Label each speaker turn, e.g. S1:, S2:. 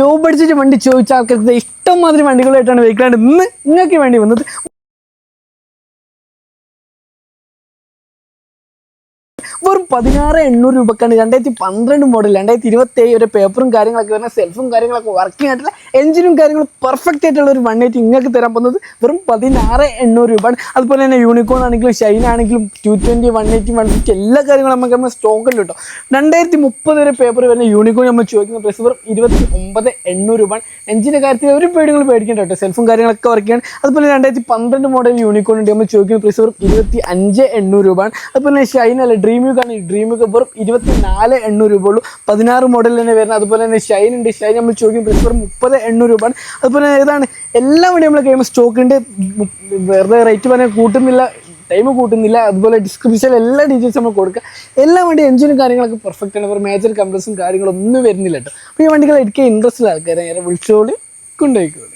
S1: Low budget വണ്ടി ചോദിച്ച ആൾക്കാർക്ക് ഇഷ്ടം മാതിരി വണ്ടികളായിട്ടാണ് വെഹിക്കിളായിട്ട് ഇന്ന് നിങ്ങൾക്ക് വേണ്ടി വന്നത്. വെറും 16,800 രൂപക്കാണ് 2012 മോഡൽ 2027 ഒരു പേപ്പറും കാര്യങ്ങളൊക്കെ വരുന്ന സെൽഫും കാര്യങ്ങളൊക്കെ വർക്കിംഗ് ആയിട്ടുള്ള എഞ്ചിനും കാര്യങ്ങളും പെർഫെക്റ്റ് ആയിട്ടുള്ള ഒരു 180 നിങ്ങൾക്ക് തരാൻ പോകുന്നത് വെറും 16,800 രൂപയാണ്. അതുപോലെ തന്നെ യൂണിക്കോൺ ആണെങ്കിലും ഷൈൻ ആണെങ്കിലും 220, 180, 150 എല്ലാ കാര്യങ്ങളും നമുക്ക് സ്റ്റോക്ക് ഉണ്ട് കേട്ടോ. 2030 വരെ പേപ്പർ വരുന്ന യൂണിക്കോൺ നമ്മൾ ചോദിക്കുന്ന പ്രൈസ് വെറും 29,800 രൂപയാണ്. എഞ്ചിൻ്റെ കാര്യത്തിൽ ഒരു പേടികൾ പേടിക്കേണ്ട കേട്ടോ, സെൽഫും കാര്യങ്ങളൊക്കെ വർക്ക് ചെയ്യാണ്. അതുപോലെ 2012 മോഡൽ യൂണിക്കോൺ ഉണ്ട് നമ്മൾ ചോദിക്കുന്ന പ്രൈസ് വെറും 25,800 രൂപയാണ്. അതുപോലെ ഷൈൻ അല്ല ഡ്രീം ഡ്രീമൊക്കെ വെറും 24,800 രൂപ ഉള്ളൂ. 16 മോഡൽ തന്നെ വരുന്നത്. അതുപോലെ തന്നെ ഷൈൻ ഉണ്ട്, ഷൈൻ നമ്മൾ ചോദിക്കുന്ന പ്രൈസ് വെറും 30,800 രൂപയാണ്. അതുപോലെ ഏതാണ് എല്ലാ വണ്ടിയും നമ്മളെ കയ്യിൽ സ്റ്റോക്ക് ഉണ്ട്. വെറുതെ റേറ്റ് പറഞ്ഞാൽ കൂട്ടുന്നില്ല, ടൈം കൂട്ടുന്നില്ല. അതുപോലെ ഡിസ്ക്രിപ്ഷനിൽ എല്ലാ ഡീറ്റെയിൽസ് നമ്മൾ കൊടുക്കുക. എല്ലാ വണ്ടി എഞ്ചിനും കാര്യങ്ങളൊക്കെ പെർഫെക്റ്റ് ആണ്. മേജർ കംപ്രസും കാര്യങ്ങളൊന്നും വരുന്നില്ല കേട്ടോ. അപ്പോൾ ഈ വണ്ടികൾ എടുക്കാൻ ഇൻട്രസ്റ്റ് ഉള്ള ആൾക്കാരെ വിളിച്ചോളി കൊണ്ടുപോയിക്കോളി.